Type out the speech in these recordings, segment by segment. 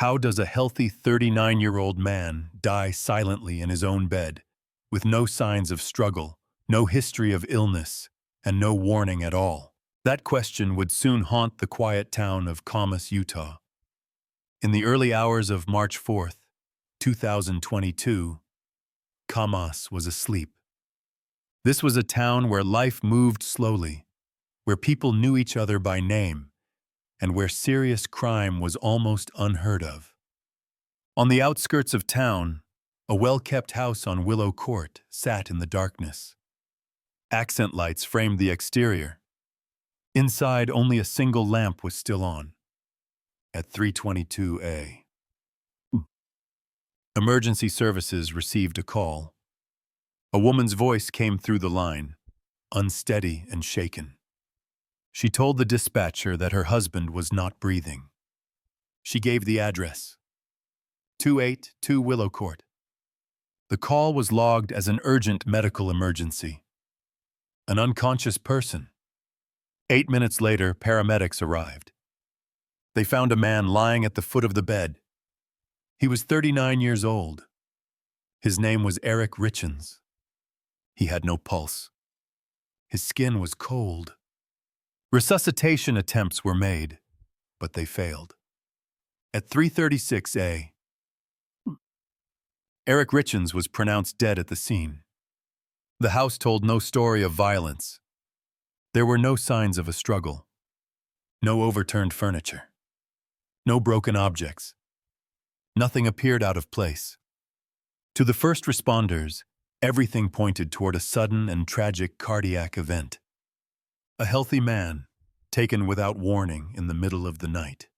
How does a healthy 39-year-old man die silently in his own bed, with no signs of struggle, no history of illness, and no warning at all? That question would soon haunt the quiet town of Kamas, Utah. In the early hours of March 4th, 2022, Kamas was asleep. This was a town where life moved slowly, where people knew each other by name, and where serious crime was almost unheard of. On the outskirts of town, a well-kept house on Willow Court sat in the darkness. Accent lights framed the exterior. Inside, only a single lamp was still on. At 3:22 a.m., emergency services received a call. A woman's voice came through the line, unsteady and shaken. She told the dispatcher that her husband was not breathing. She gave the address: 282 Willow Court. The call was logged as an urgent medical emergency. An unconscious person. 8 minutes later, paramedics arrived. They found a man lying at the foot of the bed. He was 39 years old. His name was Eric Richens. He had no pulse. His skin was cold. Resuscitation attempts were made, but they failed. At 3:36 a.m., Eric Richens was pronounced dead at the scene. The house told no story of violence. There were no signs of a struggle. No overturned furniture. No broken objects. Nothing appeared out of place. To the first responders, everything pointed toward a sudden and tragic cardiac event. A healthy man, taken without warning in the middle of the night.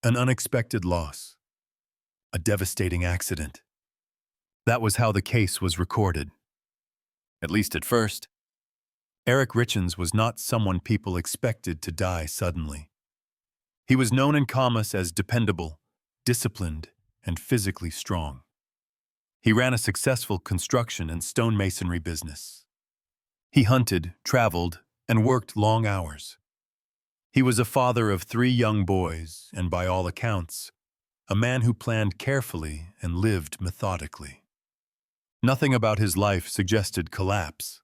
An unexpected loss. A devastating accident. That was how the case was recorded. At least at first. Eric Richens was not someone people expected to die suddenly. He was known in Kamas as dependable, disciplined, and physically strong. He ran a successful construction and stonemasonry business. He hunted, traveled, and worked long hours. He was a father of 3 young boys, and by all accounts, a man who planned carefully and lived methodically. Nothing about his life suggested collapse.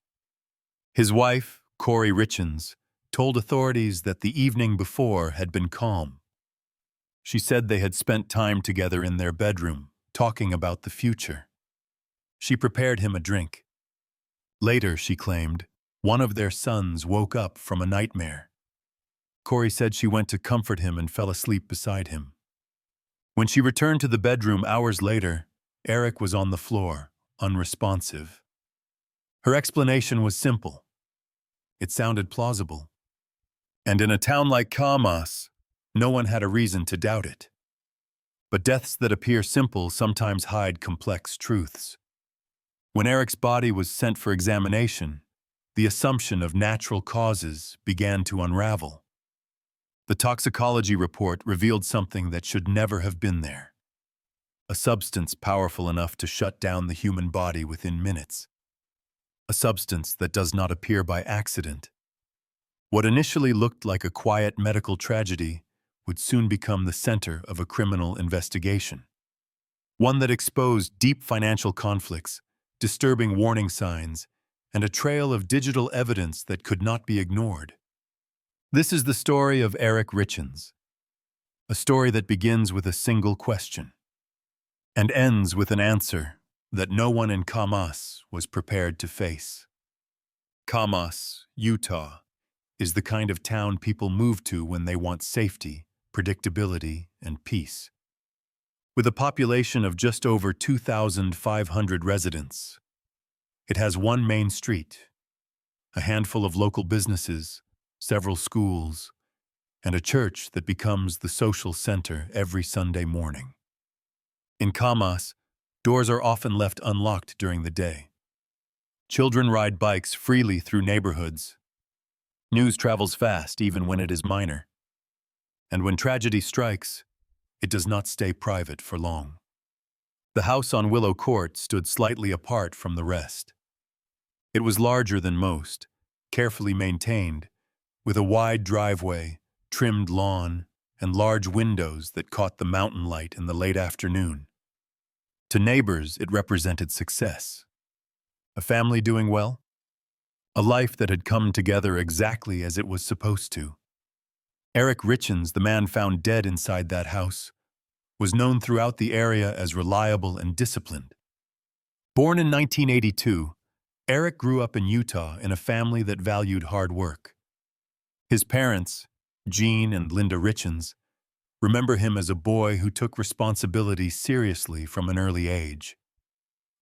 His wife, Corey Richens, told authorities that the evening before had been calm. She said they had spent time together in their bedroom, talking about the future. She prepared him a drink. Later, she claimed, one of their sons woke up from a nightmare. Corey said she went to comfort him and fell asleep beside him. When she returned to the bedroom hours later, Eric was on the floor, unresponsive. Her explanation was simple. It sounded plausible. And in a town like Kamas, no one had a reason to doubt it. But deaths that appear simple sometimes hide complex truths. When Eric's body was sent for examination, the assumption of natural causes began to unravel. The toxicology report revealed something that should never have been there. A substance powerful enough to shut down the human body within minutes. A substance that does not appear by accident. What initially looked like a quiet medical tragedy would soon become the center of a criminal investigation. One that exposed deep financial conflicts, disturbing warning signs, and a trail of digital evidence that could not be ignored. This is the story of Eric Richens, a story that begins with a single question and ends with an answer that no one in Kamas was prepared to face. Kamas, Utah, is the kind of town people move to when they want safety, predictability, and peace. With a population of just over 2,500 residents, it has one main street, a handful of local businesses, several schools, and a church that becomes the social center every Sunday morning. In Kamas, doors are often left unlocked during the day. Children ride bikes freely through neighborhoods. News travels fast even when it is minor. And when tragedy strikes, it does not stay private for long. The house on Willow Court stood slightly apart from the rest. It was larger than most, carefully maintained, with a wide driveway, trimmed lawn, and large windows that caught the mountain light in the late afternoon. To neighbors, it represented success. A family doing well? A life that had come together exactly as it was supposed to. Eric Richens, the man found dead inside that house, was known throughout the area as reliable and disciplined. Born in 1982, Eric grew up in Utah in a family that valued hard work. His parents, Gene and Linda Richens, remember him as a boy who took responsibility seriously from an early age.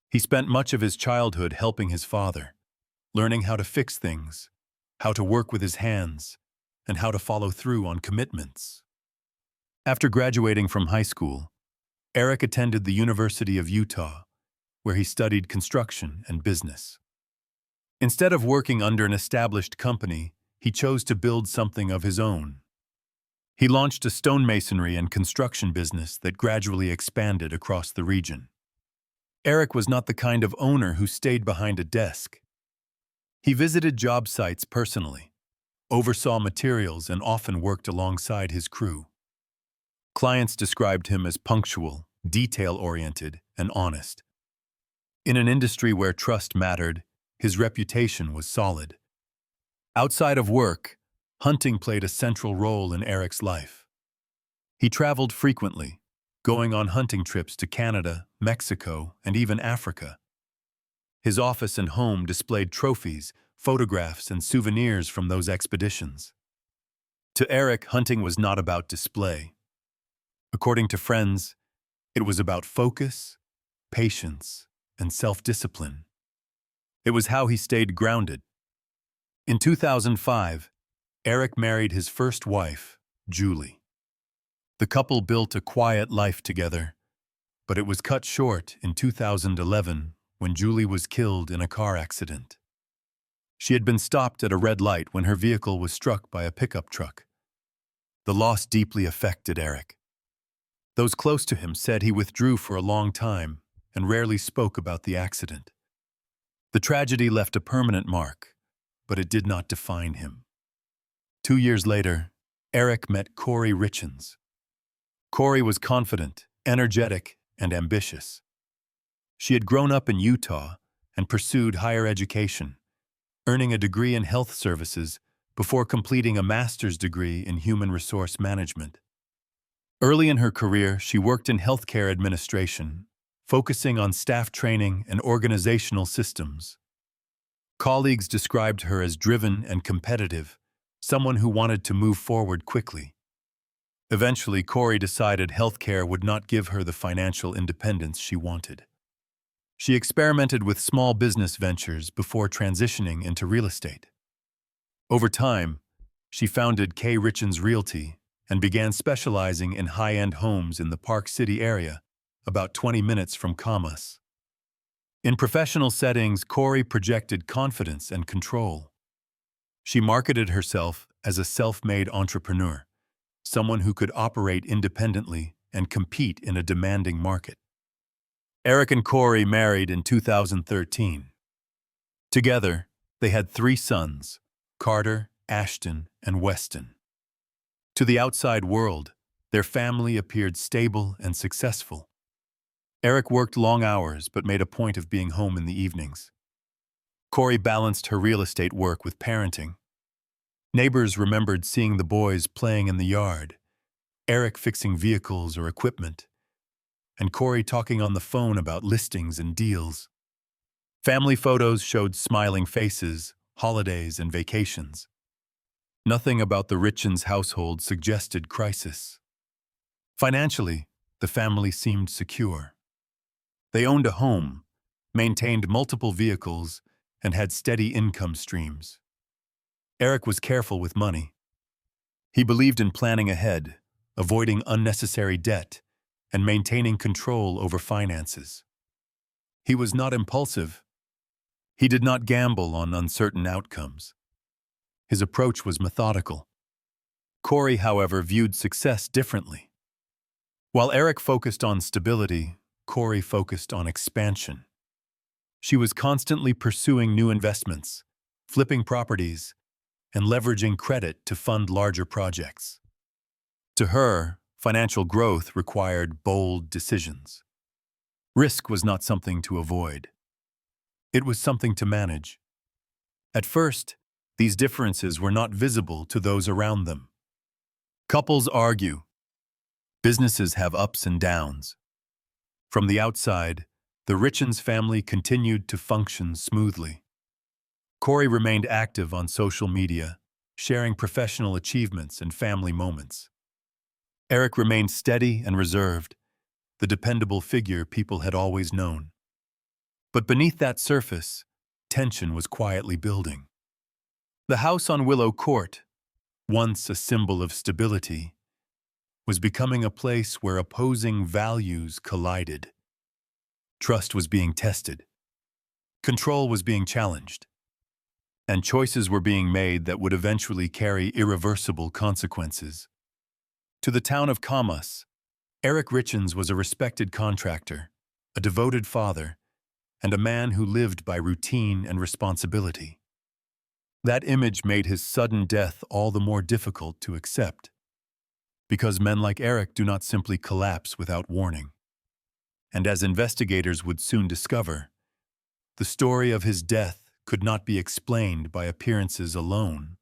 He spent much of his childhood helping his father, learning how to fix things, how to work with his hands, and how to follow through on commitments. After graduating from high school, Eric attended the University of Utah, where he studied construction and business. Instead of working under an established company, he chose to build something of his own. He launched a stonemasonry and construction business that gradually expanded across the region. Eric was not the kind of owner who stayed behind a desk. He visited job sites personally, oversaw materials, and often worked alongside his crew. Clients described him as punctual, detail-oriented, and honest. In an industry where trust mattered, his reputation was solid. Outside of work, hunting played a central role in Eric's life. He traveled frequently, going on hunting trips to Canada, Mexico, and even Africa. His office and home displayed trophies, photographs, and souvenirs from those expeditions. To Eric, hunting was not about display. According to friends, it was about focus, patience, and self-discipline. It was how he stayed grounded. In 2005, Eric married his first wife, Julie. The couple built a quiet life together, but it was cut short in 2011 when Julie was killed in a car accident. She had been stopped at a red light when her vehicle was struck by a pickup truck. The loss deeply affected Eric. Those close to him said he withdrew for a long time and rarely spoke about the accident. The tragedy left a permanent mark, but it did not define him. 2 years later, Eric met Eric Richens. Corey was confident, energetic, and ambitious. She had grown up in Utah and pursued higher education, earning a degree in health services before completing a master's degree in human resource management. Early in her career, she worked in healthcare administration, focusing on staff training and organizational systems. Colleagues described her as driven and competitive, someone who wanted to move forward quickly. Eventually, Corey decided healthcare would not give her the financial independence she wanted. She experimented with small business ventures before transitioning into real estate. Over time, she founded K. Richens Realty and began specializing in high-end homes in the Park City area, about 20 minutes from Camas. In professional settings, Corey projected confidence and control. She marketed herself as a self-made entrepreneur, someone who could operate independently and compete in a demanding market. Eric and Corey married in 2013. Together, they had 3 sons, Carter, Ashton, and Weston. To the outside world, their family appeared stable and successful. Eric worked long hours but made a point of being home in the evenings. Corey balanced her real estate work with parenting. Neighbors remembered seeing the boys playing in the yard, Eric fixing vehicles or equipment, and Corey talking on the phone about listings and deals. Family photos showed smiling faces, holidays, and vacations. Nothing about the Richens household suggested crisis. Financially, the family seemed secure. They owned a home, maintained multiple vehicles, and had steady income streams. Eric was careful with money. He believed in planning ahead, avoiding unnecessary debt, and maintaining control over finances. He was not impulsive. He did not gamble on uncertain outcomes. His approach was methodical. Corey, however, viewed success differently. While Eric focused on stability, Corey focused on expansion. She was constantly pursuing new investments, flipping properties, and leveraging credit to fund larger projects. To her, financial growth required bold decisions. Risk was not something to avoid. It was something to manage. At first, these differences were not visible to those around them. Couples argue. Businesses have ups and downs. From the outside, the Richens family continued to function smoothly. Corey remained active on social media, sharing professional achievements and family moments. Eric remained steady and reserved, the dependable figure people had always known. But beneath that surface, tension was quietly building. The house on Willow Court, once a symbol of stability, was becoming a place where opposing values collided. Trust was being tested. Control was being challenged. And choices were being made that would eventually carry irreversible consequences. To the town of Camas, Eric Richens was a respected contractor, a devoted father, and a man who lived by routine and responsibility. That image made his sudden death all the more difficult to accept, because men like Eric do not simply collapse without warning. And as investigators would soon discover, the story of his death could not be explained by appearances alone.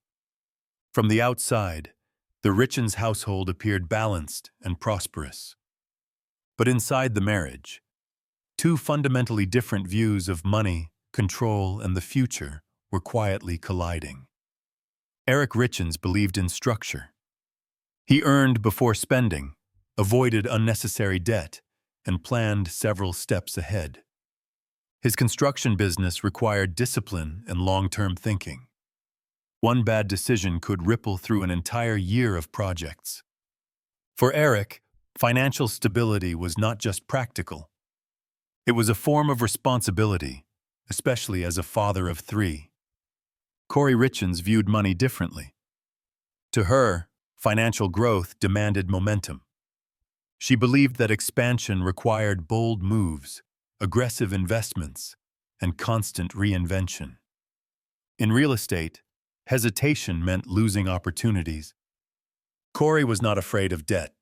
From the outside, the Richens household appeared balanced and prosperous. But inside the marriage, two fundamentally different views of money, control, and the future were quietly colliding. Eric Richens believed in structure. He earned before spending, avoided unnecessary debt, and planned several steps ahead. His construction business required discipline and long-term thinking. One bad decision could ripple through an entire year of projects. For Eric, financial stability was not just practical. It was a form of responsibility, especially as a father of three. Corey Richens viewed money differently. To her, financial growth demanded momentum. She believed that expansion required bold moves, aggressive investments, and constant reinvention. In real estate, hesitation meant losing opportunities. Corey was not afraid of debt.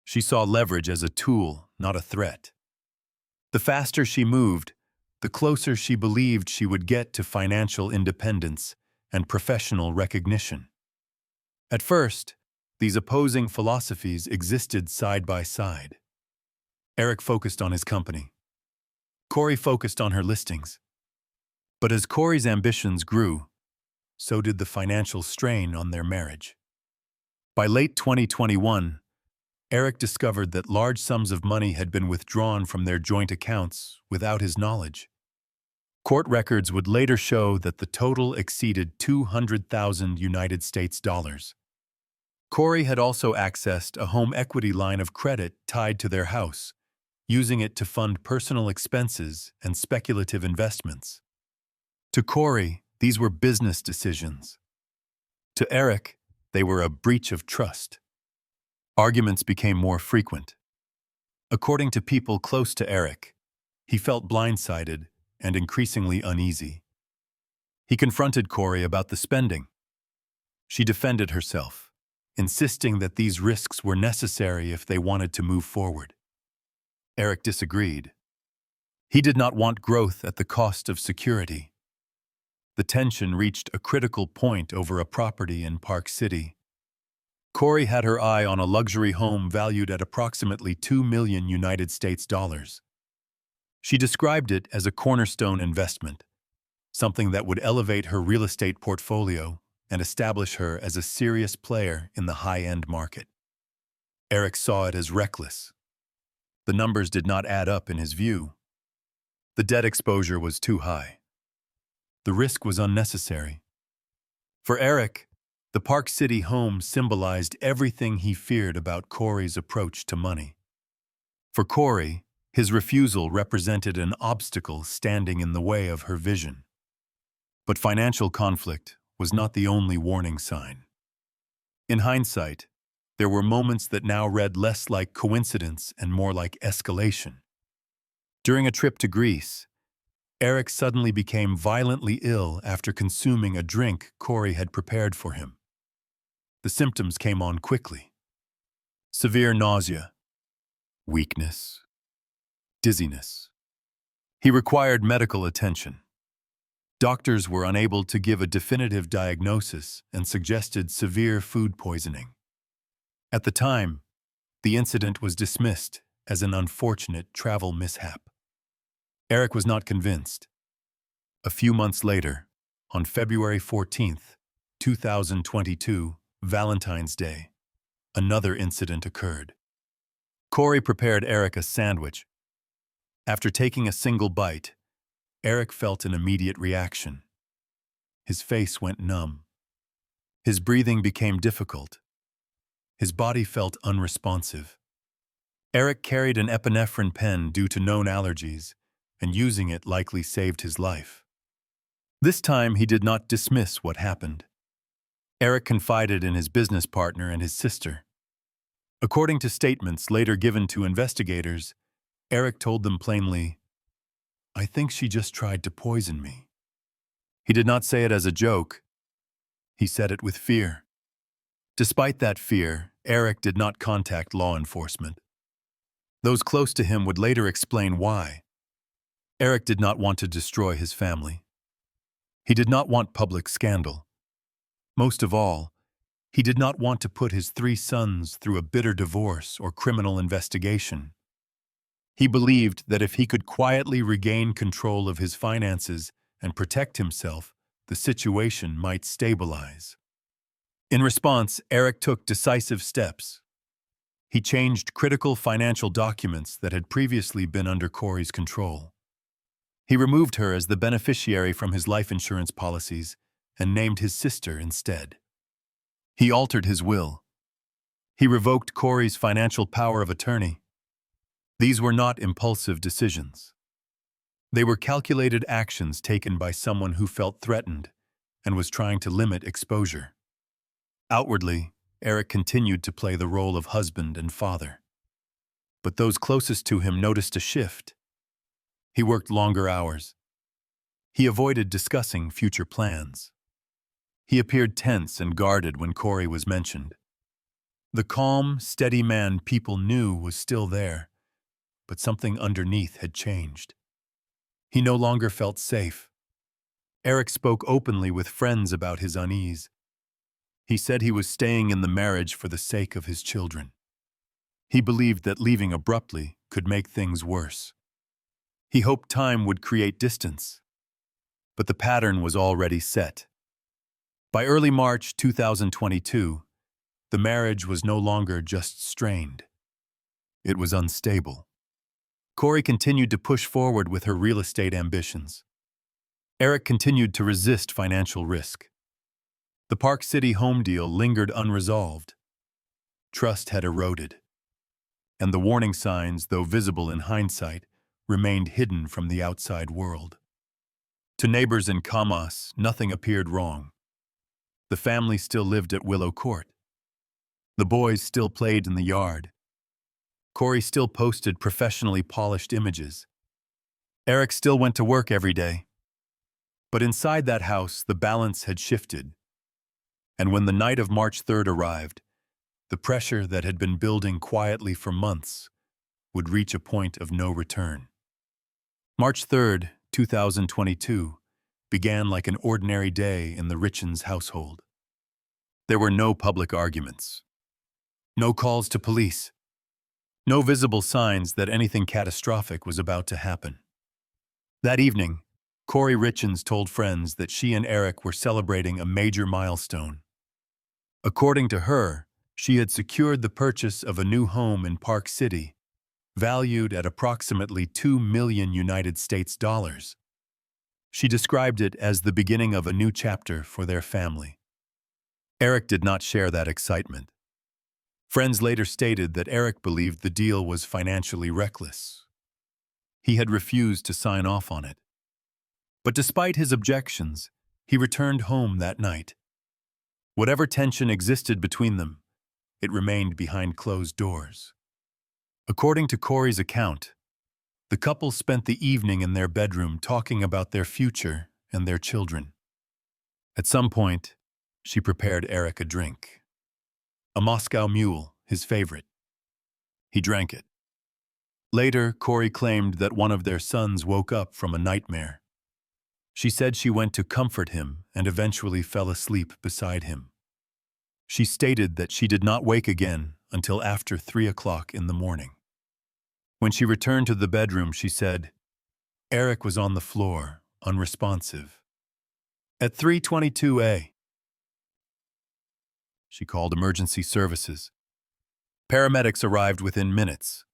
She saw leverage as a tool, not a threat. The faster she moved, the closer she believed she would get to financial independence and professional recognition. At first, these opposing philosophies existed side by side. Eric focused on his company. Corey focused on her listings. But as Corey's ambitions grew, so did the financial strain on their marriage. By late 2021, Eric discovered that large sums of money had been withdrawn from their joint accounts without his knowledge. Court records would later show that the total exceeded $200,000. Corey had also accessed a home equity line of credit tied to their house, using it to fund personal expenses and speculative investments. To Corey, these were business decisions. To Eric, they were a breach of trust. Arguments became more frequent. According to people close to Eric, he felt blindsided and increasingly uneasy. He confronted Corey about the spending. She defended herself, insisting that these risks were necessary if they wanted to move forward. Eric disagreed. He did not want growth at the cost of security. The tension reached a critical point over a property in Park City. Corey had her eye on a luxury home valued at approximately $2 million. She described it as a cornerstone investment, something that would elevate her real estate portfolio and establish her as a serious player in the high-end market. Eric saw it as reckless. The numbers did not add up in his view. The debt exposure was too high. The risk was unnecessary. For Eric, the Park City home symbolized everything he feared about Corey's approach to money. For Corey, his refusal represented an obstacle standing in the way of her vision. But financial conflict was not the only warning sign. In hindsight, there were moments that now read less like coincidence and more like escalation. During a trip to Greece, Eric suddenly became violently ill after consuming a drink Corey had prepared for him. The symptoms came on quickly. severe nausea, weakness, dizziness. He required medical attention. Doctors were unable to give a definitive diagnosis and suggested severe food poisoning. At the time, the incident was dismissed as an unfortunate travel mishap. Eric was not convinced. A few months later, on February 14th, 2022, Valentine's Day, another incident occurred. Corey prepared Eric a sandwich. After taking a single bite, Eric felt an immediate reaction. His face went numb. His breathing became difficult. His body felt unresponsive. Eric carried an epinephrine pen due to known allergies, and using it likely saved his life. This time, he did not dismiss what happened. Eric confided in his business partner and his sister. According to statements later given to investigators, Eric told them plainly, "I think she just tried to poison me." He did not say it as a joke. He said it with fear. Despite that fear, Eric did not contact law enforcement. Those close to him would later explain why. Eric did not want to destroy his family. He did not want public scandal. Most of all, he did not want to put his 3 sons through a bitter divorce or criminal investigation. He believed that if he could quietly regain control of his finances and protect himself, the situation might stabilize. In response, Eric took decisive steps. He changed critical financial documents that had previously been under Corey's control. He removed her as the beneficiary from his life insurance policies and named his sister instead. He altered his will. He revoked Corey's financial power of attorney. These were not impulsive decisions. They were calculated actions taken by someone who felt threatened and was trying to limit exposure. Outwardly, Eric continued to play the role of husband and father. But those closest to him noticed a shift. He worked longer hours. He avoided discussing future plans. He appeared tense and guarded when Corey was mentioned. The calm, steady man people knew was still there, but something underneath had changed. He no longer felt safe. Eric spoke openly with friends about his unease. He said he was staying in the marriage for the sake of his children. He believed that leaving abruptly could make things worse. He hoped time would create distance, but the pattern was already set. By early March 2022, the marriage was no longer just strained. It was unstable. Corey continued to push forward with her real estate ambitions. Eric continued to resist financial risk. The Park City home deal lingered unresolved. Trust had eroded, and the warning signs, though visible in hindsight, remained hidden from the outside world. To neighbors in Camas, nothing appeared wrong. The family still lived at Willow Court. The boys still played in the yard. Corey still posted professionally polished images. Eric still went to work every day. But inside that house, the balance had shifted. And when the night of March 3rd arrived, the pressure that had been building quietly for months would reach a point of no return. March 3rd, 2022, began like an ordinary day in the Richens household. There were no public arguments, no calls to police, no visible signs that anything catastrophic was about to happen. That evening, Corey Richens told friends that she and Eric were celebrating a major milestone. According to her, she had secured the purchase of a new home in Park City, valued at approximately $2 million United States dollars. She described it as the beginning of a new chapter for their family. Eric did not share that excitement. Friends later stated that Eric believed the deal was financially reckless. He had refused to sign off on it. But despite his objections, he returned home that night. Whatever tension existed between them, it remained behind closed doors. According to Corey's account, the couple spent the evening in their bedroom talking about their future and their children. At some point, she prepared Eric a drink. A Moscow Mule, his favorite. He drank it. Later, Corey claimed that one of their sons woke up from a nightmare. She said she went to comfort him and eventually fell asleep beside him. She stated that she did not wake again until after 3 o'clock in the morning. When she returned to the bedroom, she said, "Eric was on the floor, unresponsive." At 3:22 a.m., she called emergency services. Paramedics arrived within minutes.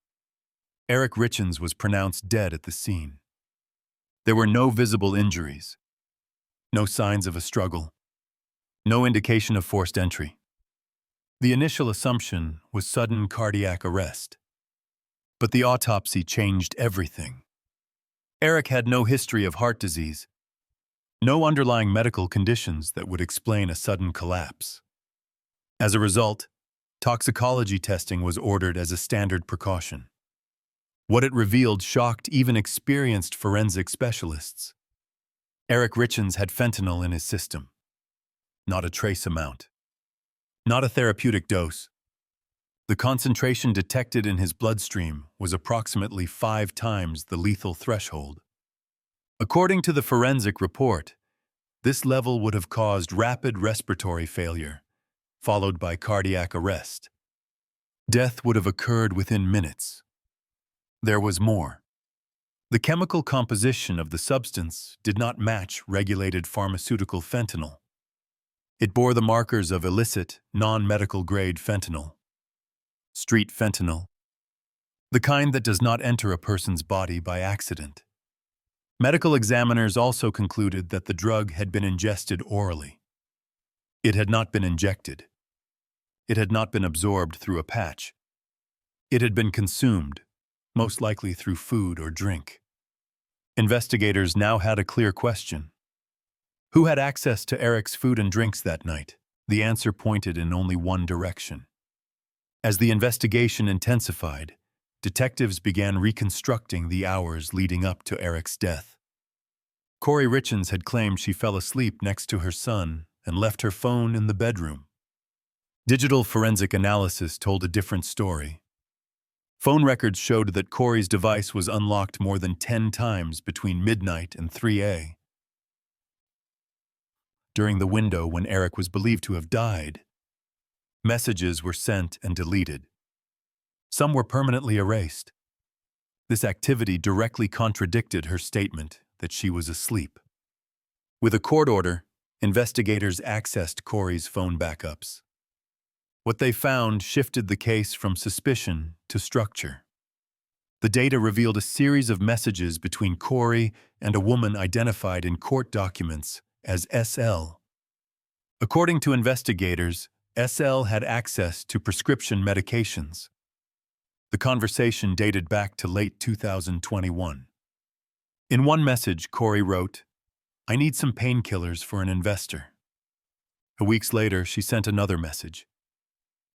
Eric Richens was pronounced dead at the scene. There were no visible injuries, no signs of a struggle, no indication of forced entry. The initial assumption was sudden cardiac arrest. But the autopsy changed everything. Eric had no history of heart disease, no underlying medical conditions that would explain a sudden collapse. As a result, toxicology testing was ordered as a standard precaution. What it revealed shocked even experienced forensic specialists. Eric Richens had fentanyl in his system. Not a trace amount. Not a therapeutic dose. The concentration detected in his bloodstream was approximately 5 times the lethal threshold. According to the forensic report, this level would have caused rapid respiratory failure, followed by cardiac arrest. Death would have occurred within minutes. There was more. The chemical composition of the substance did not match regulated pharmaceutical fentanyl. It bore the markers of illicit, non-medical grade fentanyl. Street fentanyl. The kind that does not enter a person's body by accident. Medical examiners also concluded that the drug had been ingested orally. It had not been injected. It had not been absorbed through a patch. It had been consumed, most likely through food or drink. Investigators now had a clear question. Who had access to Eric's food and drinks that night? The answer pointed in only one direction. As the investigation intensified, detectives began reconstructing the hours leading up to Eric's death. Corey Richens had claimed she fell asleep next to her son and left her phone in the bedroom. Digital forensic analysis told a different story. Phone records showed that Corey's device was unlocked more than 10 times between midnight and 3 a.m. during the window when Eric was believed to have died. Messages were sent and deleted. Some were permanently erased. This activity directly contradicted her statement that she was asleep. With a court order, investigators accessed Corey's phone backups. What they found shifted the case from suspicion to structure. The data revealed a series of messages between Corey and a woman identified in court documents as SL. According to investigators, SL had access to prescription medications. The conversation dated back to late 2021. In one message, Corey wrote, "I need some painkillers for an investor." Weeks later, she sent another message.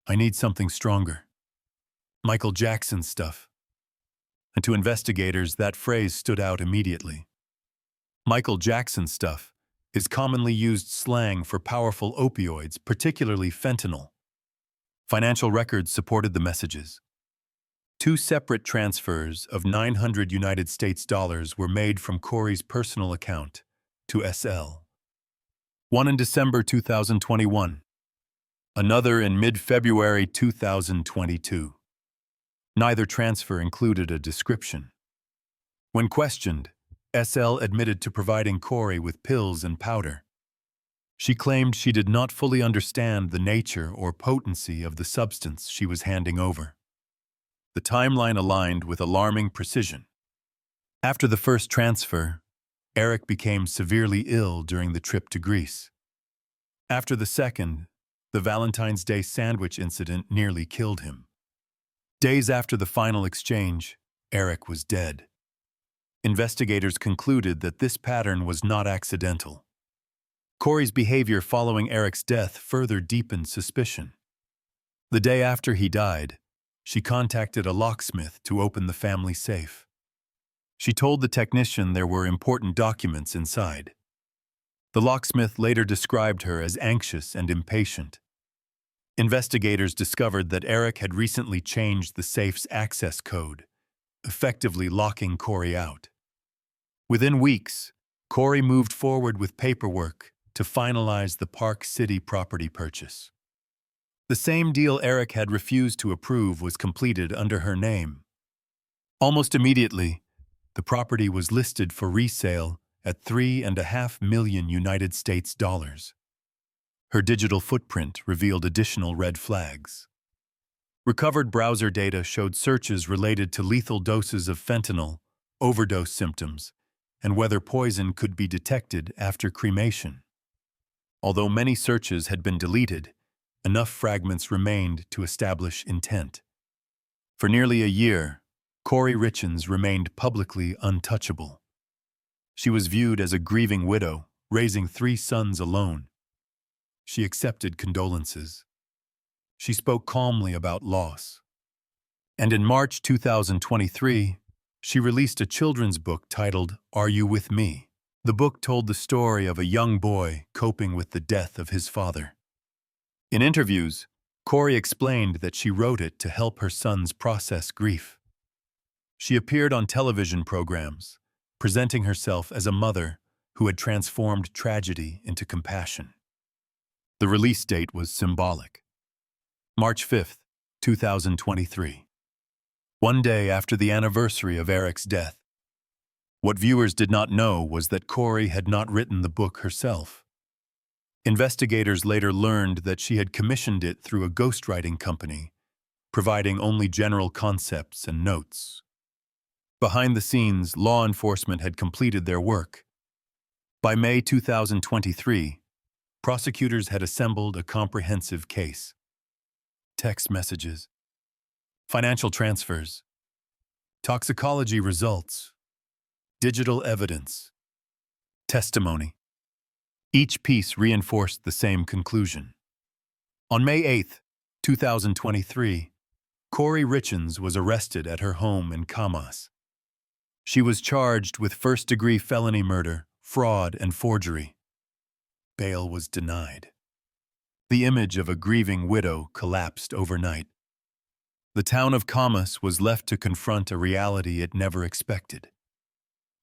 "I need something stronger. Michael Jackson stuff." And to investigators, that phrase stood out immediately. Michael Jackson stuff is commonly used slang for powerful opioids, particularly fentanyl. Financial records supported the messages. 2 separate transfers of $900 were made from Corey's personal account to SL. One in December 2021. Another in mid-February 2022. Neither transfer included a description. When questioned, SL admitted to providing Corey with pills and powder. She claimed she did not fully understand the nature or potency of the substance she was handing over. The timeline aligned with alarming precision. After the first transfer, Eric became severely ill during the trip to Greece. After the second, the Valentine's Day sandwich incident nearly killed him. Days after the final exchange, Eric was dead. Investigators concluded that this pattern was not accidental. Corey's behavior following Eric's death further deepened suspicion. The day after he died, she contacted a locksmith to open the family safe. She told the technician there were important documents inside. The locksmith later described her as anxious and impatient. Investigators discovered that Eric had recently changed the safe's access code, effectively locking Corey out. Within weeks, Corey moved forward with paperwork to finalize the Park City property purchase. The same deal Eric had refused to approve was completed under her name. Almost immediately, the property was listed for resale at $3.5 million United States dollars. Her digital footprint revealed additional red flags. Recovered browser data showed searches related to lethal doses of fentanyl, overdose symptoms, and whether poison could be detected after cremation. Although many searches had been deleted, enough fragments remained to establish intent. For nearly a year, Corey Richens remained publicly untouchable. She was viewed as a grieving widow, raising 3 sons alone. She accepted condolences. She spoke calmly about loss. And in March 2023, she released a children's book titled Are You With Me? The book told the story of a young boy coping with the death of his father. In interviews, Corey explained that she wrote it to help her sons process grief. She appeared on television programs, presenting herself as a mother who had transformed tragedy into compassion. The release date was symbolic. March 5, 2023. One day after the anniversary of Eric's death. What viewers did not know was that Corey had not written the book herself. Investigators later learned that she had commissioned it through a ghostwriting company, providing only general concepts and notes. Behind the scenes, law enforcement had completed their work. By May 2023, prosecutors had assembled a comprehensive case. Text messages, financial transfers, toxicology results, digital evidence, testimony. Each piece reinforced the same conclusion. On May 8, 2023, Corey Richens was arrested at her home in Camas. She was charged with first-degree felony murder, fraud, and forgery. Bail was denied. The image of a grieving widow collapsed overnight. The town of Camas was left to confront a reality it never expected.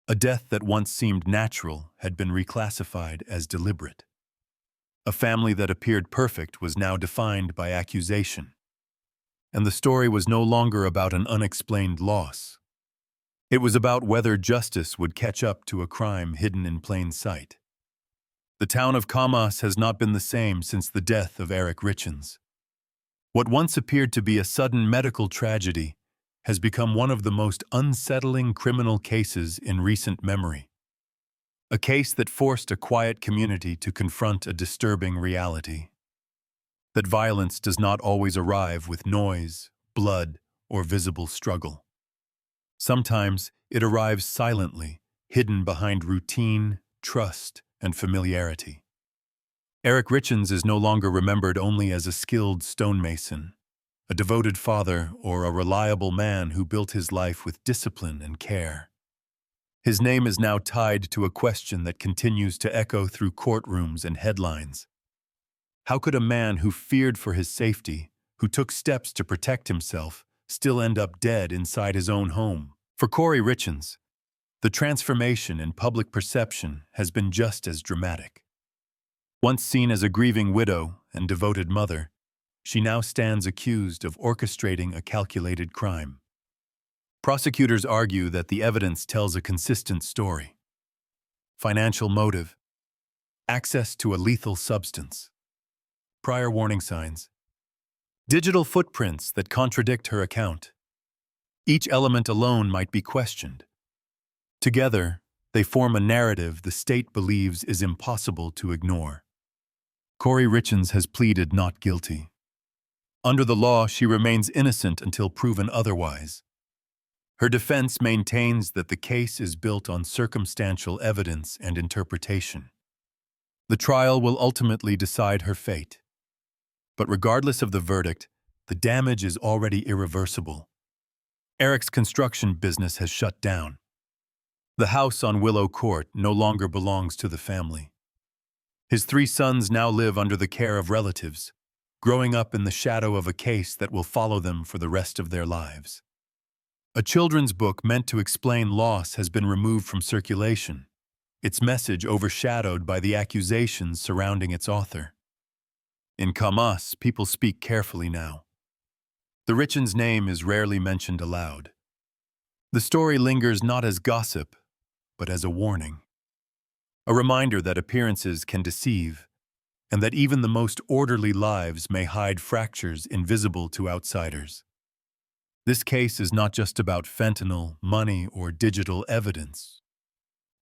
A death that once seemed natural had been reclassified as deliberate. A family that appeared perfect was now defined by accusation. And the story was no longer about an unexplained loss. It was about whether justice would catch up to a crime hidden in plain sight. The town of Camas has not been the same since the death of Eric Richens. What once appeared to be a sudden medical tragedy has become one of the most unsettling criminal cases in recent memory. A case that forced a quiet community to confront a disturbing reality. That violence does not always arrive with noise, blood, or visible struggle. Sometimes it arrives silently, hidden behind routine, trust, and familiarity. Eric Richens is no longer remembered only as a skilled stonemason, a devoted father, or a reliable man who built his life with discipline and care. His name is now tied to a question that continues to echo through courtrooms and headlines. How could a man who feared for his safety, who took steps to protect himself, still end up dead inside his own home? For Corey Richens, the transformation in public perception has been just as dramatic. Once seen as a grieving widow and devoted mother, she now stands accused of orchestrating a calculated crime. Prosecutors argue that the evidence tells a consistent story. Financial motive, access to a lethal substance, prior warning signs, digital footprints that contradict her account. Each element alone might be questioned. Together, they form a narrative the state believes is impossible to ignore. Corey Richens has pleaded not guilty. Under the law, she remains innocent until proven otherwise. Her defense maintains that the case is built on circumstantial evidence and interpretation. The trial will ultimately decide her fate. But regardless of the verdict, the damage is already irreversible. Eric's construction business has shut down. The house on Willow Court no longer belongs to the family. His 3 sons now live under the care of relatives, growing up in the shadow of a case that will follow them for the rest of their lives. A children's book meant to explain loss has been removed from circulation, its message overshadowed by the accusations surrounding its author. In Come Us, people speak carefully now. The Richens' name is rarely mentioned aloud. The story lingers not as gossip, but as a warning. A reminder that appearances can deceive, and that even the most orderly lives may hide fractures invisible to outsiders. This case is not just about fentanyl, money, or digital evidence.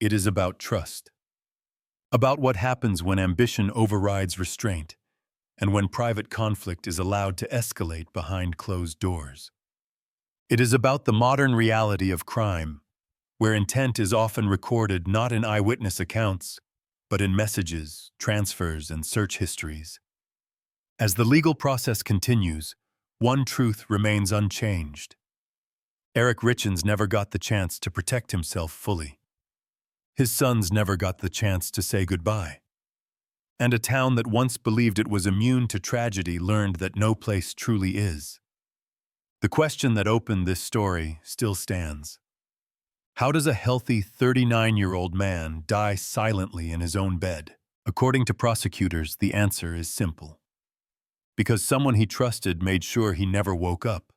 It is about trust. About what happens when ambition overrides restraint, and when private conflict is allowed to escalate behind closed doors. It is about the modern reality of crime, where intent is often recorded not in eyewitness accounts, but in messages, transfers, and search histories. As the legal process continues, one truth remains unchanged. Eric Richens never got the chance to protect himself fully. His sons never got the chance to say goodbye. And a town that once believed it was immune to tragedy learned that no place truly is. The question that opened this story still stands. How does a healthy 39-year-old man die silently in his own bed? According to prosecutors, the answer is simple. Because someone he trusted made sure he never woke up.